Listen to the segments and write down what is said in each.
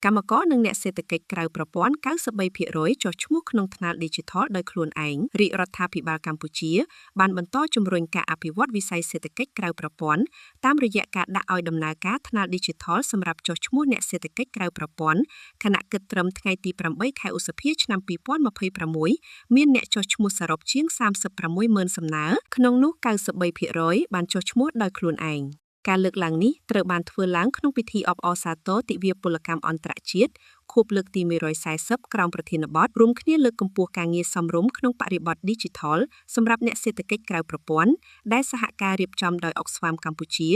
កម្មករនិងអ្នកសេដ្ឋកិច្ចក្រៅប្រព័ន្ធ 93% ចុះឈ្មោះក្នុងថ្នាល Digital ដោយខ្លួនឯងរាជរដ្ឋាភិបាលកម្ពុជាបានបន្តជំរុញការអភិវឌ្ឍវិស័យសេដ្ឋកិច្ចក្រៅប្រព័ន្ធតាមរយៈការដាក់ឲ្យដំណើរការថ្នាល Digital សម្រាប់ចុះឈ្មោះអ្នកសេដ្ឋកិច្ចក្រៅប្រព័ន្ធខណៈគិតត្រឹមថ្ងៃទី8 ខែឧសភាឆ្នាំ2026មានអ្នកចុះឈ្មោះសរុបជាង36,000សំណើក្នុងនោះ 93% បានចុះឈ្មោះដោយខ្លួនឯងការលើកឡើងនេះត្រូវបានធ្វើឡើងក្នុងពិធីអបអរសាទរទិវាពលកម្មអន្តរជាតិខួបលើកទី140ក្រោមប្រធានបទរួមគ្នាលើកកម្ពស់ការងារសមរម្យក្នុងបរិបទ Digital សម្រាប់អ្នកសេដ្ឋកិច្ចក្រៅប្រព័ន្ធដែលសហការរៀបចំដោយ Oxfam កម្ពុជា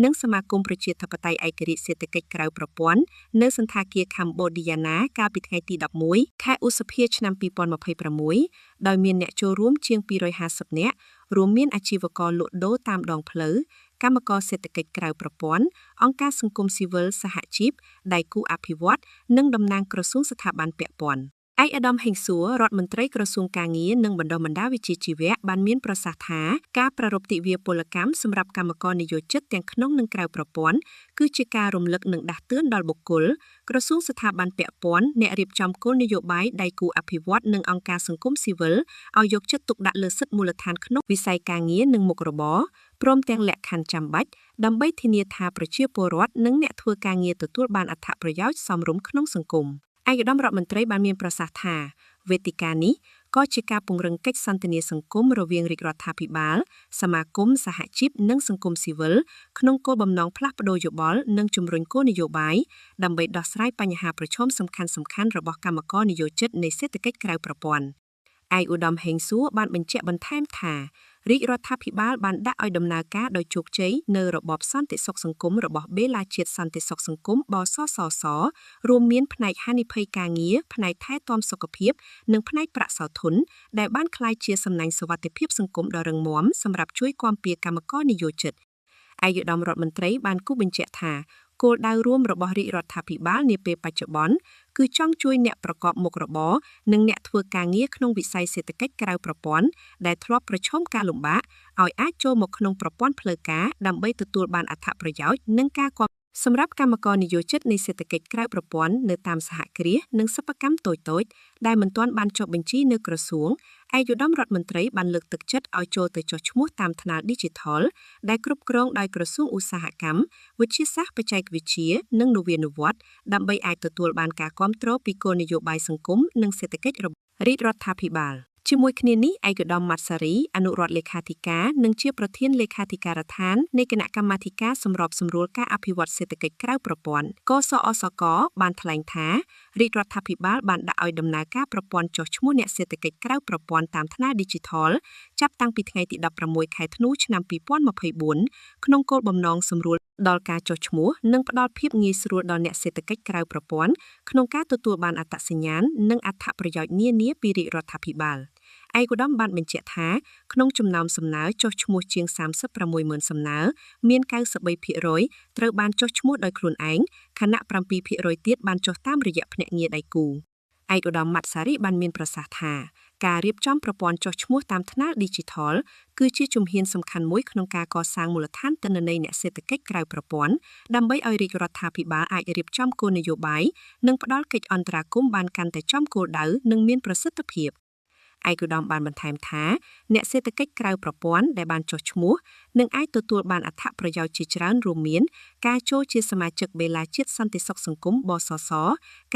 និងសមាគមប្រជាធិបតេយ្យឯករាជ្យសេដ្ឋកិច្ចក្រៅប្រព័ន្ធនៅសន្តាគារ Cambodia កាលពីថ្ងៃទី11ខែឧសភាឆ្នាំ2026ដោយមានអ្នកចូលរួមជាង250នាក់រួមមានអាជីវករលក់ដូរតាមដងផ្លូវកម្មករសេដ្ឋកិច្ចក្រៅប្រព័ន្ធអង្គការសង្គមស៊ីវិលសហជីពដៃគូអភិវឌ្ឍន៍និងតំណាងក្រសួងស្ថាប័នពាក់ព័ន្ធឯកឧត្តមហេងសួររដ្ឋមន្ត្រីក្រសួងកាងារនិងបណ្ដុះបណ្ដាលវិជ្ជាជីវៈបានមានប្រសាសន៍ថាការប្រារព្ធទិវាពលកម្មសម្រាប់កម្មករនិយោជិតទាំងក្នុងនិងក្រៅប្រព័ន្ធគឺជាការរំលឹកនិងដាស់តឿនដល់បុគ្គលក្រសួងស្ថាប័នពាក់ព័ន្ធអ្នករៀបចំគោលនយោបាយដៃគូអភិវឌ្ឍន៍និងអង្គការសង្គមស៊ីវិលឲ្យយកចិត្តទុកដាក់លើសិទ្ធិមូលដ្ឋានក្នុងវិស័យការងារនិងមុខរបរព្រមទាំងលក្ខខណ្ឌចាំបាច់ដើម្បីធានាថាប្រជាពលរដ្ឋនិងអ្នកធ្វើការងារទទួលបានអត្ថប្រយោជន៍សមរម្យក្នុងសង្គមឯកឧត្តមរដ្ឋមន្ត្រីបានមានប្រសាសន៍ថាវេទិកានេះក៏ជាការពង្រឹងកិច្ចសន្ទនាសង្គមរវាងរាជរដ្ឋាភិបាលសមាគមសហជីពនិងសង្គមស៊ីវិលក្នុងគោលបំណងផ្លាស់ប្តូរយោបល់និងជំរុញគោលនយោបាយដើម្បីដោះស្រាយបញ្ហាប្រឈមសំខាន់ៗរបស់កម្មករនិយោជិតនៃសេដ្ឋកិច្ចក្រៅប្រព័ន្ធឯកឧត្តមហេងសួរបានបញ្ជាក់បន្ថែមថារាជរដ្ឋាភិបាលបានដាក់ឲ្យដំណើរការដោយជោគជ័យនៅរបបសន្តិសុខសង្គមរបស់បេឡាជាតិសន្តិសុខសង្គមបសសសរួមមានផ្នែកហានិភ័យការងារផ្នែកថែទាំសុខភាពនិងផ្នែកប្រាក់សោធនដែលបានក្លាយជាសំណាញ់សុវត្ថិភាពសង្គមដ៏រឹងមាំសម្រាប់ជួយគាំពារកម្មករនិយោជិតឯកឧត្តមរដ្ឋមន្ត្រីបានគូបញ្ជាក់ថាគោលដៅរួមរបស់រាជរដ្ឋាភិបាលនាពេលបច្ចុប្បន្នគឺចង់ជួយអ្នកប្រកបមុខរបរនិងអ្នកធ្វើការងារក្នុងវិស័យសេដ្ឋកិច្ចក្រៅប្រព័ន្ធដែលធ្លាប់ប្រឈមការលំបាកឲ្យអាចចូលមកក្នុងប្រព័ន្ធផ្លូវការដើម្បីទទួលបានអត្ថប្រយោជន៍និងការគាំទ្រសម្រាប់កម្មករនិយោជិតនៃសេដ្ឋកិច្ចក្រៅប្រព័ន្ធនៅតាមសហគ្រាសនិងសិប្បកម្មតូចៗដែលមិនទាន់បានចុះបញ្ជីនៅក្រសួងឯកឧត្តមរដ្ឋមន្ត្រីបានលើកទឹកចិត្តឲ្យចូលទៅចុះឈ្មោះតាមថ្នាល Digital ដែលគ្រប់គ្រងដោយក្រសួងឧស្សាហកម្មវិទ្យាសាស្ត្របច្ចេកវិទ្យានិងនវានុវត្តន៍ដើម្បីអាចទទួលបានការគាំទ្រពីគោលនយោបាយសង្គមនិងសេដ្ឋកិច្ចរបស់រាជរដ្ឋាភិបាលជាមួយគ្នានេះឯកឧត្តមម៉ាត់សារីអនុរដ្ឋលេខាធិការនិងជាប្រធានលេខាធិការដ្ឋាននៃគណៈកម្មាធិការសម្របសម្រួលការអភិវឌ្ឍសេដ្ឋកិច្ចក្រៅប្រព័ន្ធកសអសកបានថ្លែងថារាជរដ្ឋាភិបាលបានដាក់ឲ្យដំណើរការប្រព័ន្ធចុះឈ្មោះអ្នកសេដ្ឋកិច្ចក្រៅប្រព័ន្ធតាមថ្នាល Digital ចាប់តាំងពីថ្ងៃទី16ខែធ្នូឆ្នាំ2024ក្នុងគោលបំណងសម្រួលដល់ការចុះឈ្មោះនិងផ្ដល់ភាពងាយស្រួលដល់អ្នកសេដ្ឋកិច្ចក្រៅប្រព័ន្ធក្នុងការទទួលបានអត្តសញ្ញាណនិងអត្ថប្រយោជន៍នានាពីរាជរដ្ឋាភិបាលឯកឧត្តមបានបញ្ជាក់ថាក្នុងចំណោមសំណើចុះឈ្មោះជាង36,000សំណើមាន 93% ត្រូវបានចុះឈ្មោះដោយខ្លួនឯងខណៈ 7% ទៀតបានចុះតាមរយៈភ្នាក់ងារដៃគូឯកឧត្តមម៉ាត់សារីបានមានប្រសាសន៍ថាការរៀបចំប្រព័ន្ធចុះឈ្មោះតាមថ្នាល Digital គឺជាជំហានសំខាន់មួយក្នុងការកសាងមូលដ្ឋានទិន្នន័យអ្នកសេដ្ឋកិច្ចក្រៅប្រព័ន្ធដើម្បីឲ្យរាជរដ្ឋាភិបាលអាចរៀបចំគោលនយោបាយនិងផ្ដល់កិច្ចអន្តរាគមន៍បានកាន់តែចំគោលដៅនិងមានប្រសិទ្ធភាពឯកឧត្តមបានបន្ថែមថាអ្នកសេដ្ឋកិច្ចក្រៅប្រព័ន្ធដែលបានចុះឈ្មោះនឹងអាចទទួលបានអត្ថប្រយោជន៍ជាច្រើនរួមមានការចូលជាសមាជិកបេឡាជាតិសន្តិសុខសង្គមបសស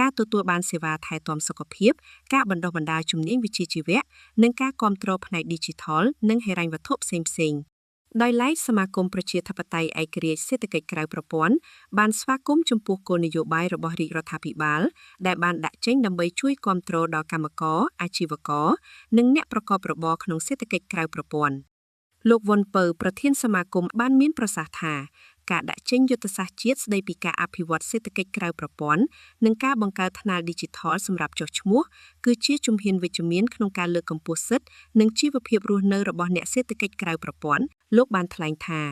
ការទទួលបានសេវាថែទាំសុខភាពការបណ្ដុះបណ្ដាលជំនាញវិជ្ជាជីវៈនិងការគាំទ្រផ្នែក Digital និងហិរញ្ញវត្ថុផ្សេងៗដោយឡែកសមាគមប្រជាធិបតេយ្យឯករាជ្យសេដ្ឋកិច្ចក្រៅប្រព័ន្ធបានស្វាគមន៍ចំពោះគោលនយោបាយរបស់រាជរដ្ឋាភិបាលដែលបានដាក់ចេញដើម្បីជួយគាំទ្រដល់កម្មករអាជីវករនិងអ្នកប្រកបរបរក្នុងសេដ្ឋកិច្ចក្រៅប្រព័ន្ធលោកវុនពៅប្រធានសមាគមបានមានប្រសាសន៍ថាការដាក់ចេញយុទ្ធសាស្ត្រជាតិស្តីពីការអភិវឌ្ឍសេដ្ឋកិច្ចក្រៅប្រព័ន្ធនិងការបង្កើតថ្នាល Digital សម្រាប់ចុះឈ្មោះគឺជាជំហានវិជ្ជមានក្នុងការលើកកម្ពស់សិទ្ធិនិងជីវភាពរស់នៅរបស់អ្នកសេដ្ឋកិច្ចក្រៅប្រព័ន្ធលោកបានថ្លែងថា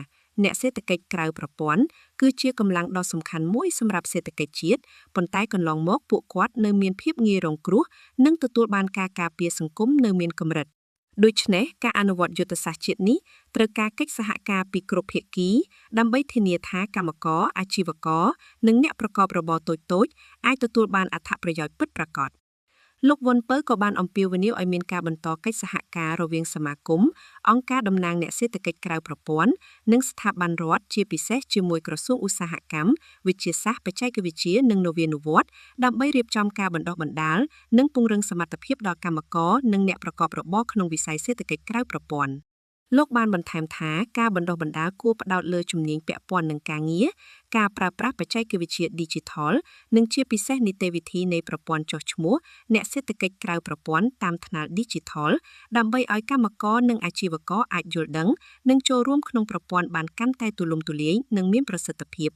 អ្នកសេដ្ឋកិច្ចក្រៅប្រព័ន្ធគឺជាកម្លាំងដ៏សំខាន់មួយសម្រាប់សេដ្ឋកិច្ចជាតិប៉ុន្តែកន្លងមកពួកគាត់នៅមានភាពងាយរងគ្រោះនិងទទួលបានការការពារសង្គមនៅមានកម្រិត ដូច្នេះការអនុវត្តយុទ្ធសាស្ត្រជាតិនេះត្រូវការកិច្ចសហការពីគ្រប់ភាគីដើម្បីធានាថាកម្មករអាជីវករនិងអ្នកប្រកបរបរតូចៗអាចទទួលបានអត្ថប្រយោជន៍ពិតប្រាកដលោកវ៉ុនពៅក៏បានអំពាវនាវឲ្យមានការបន្តកិច្ចសហការរវាងសមាគមអង្គការតំណាងអ្នកសេដ្ឋកិច្ចក្រៅប្រព័ន្ធនិងស្ថាប័នរដ្ឋជាពិសេសជាមួយក្រសួងឧស្សាហកម្មវិទ្យាសាស្ត្របច្ចេកវិទ្យានិងនវានុវត្តន៍ដើម្បីរៀបចំការបណ្ដុះបណ្ដាលនិងពង្រឹងសមត្ថភាពដល់កម្មករនិងអ្នកប្រកបរបរក្នុងវិស័យសេដ្ឋកិច្ចក្រៅប្រព័ន្ធលោកបានបន្ថែមថាការបណ្ដុះបណ្ដាលគួរផ្ដោតលើជំនាញពាក់ព័ន្ធនឹងការងារការប្រើប្រាស់បច្ចេកវិទ្យា Digital និងជាពិសេសនីតិវិធីនៃប្រព័ន្ធចុះឈ្មោះអ្នកសេដ្ឋកិច្ចក្រៅប្រព័ន្ធតាមថ្នាល Digital ដើម្បីឲ្យកម្មករនិងអាជីវករអាចយល់ដឹងនិងចូលរួមក្នុងប្រព័ន្ធបានកាន់តែទូលំទូលាយនិងមានប្រសិទ្ធភាព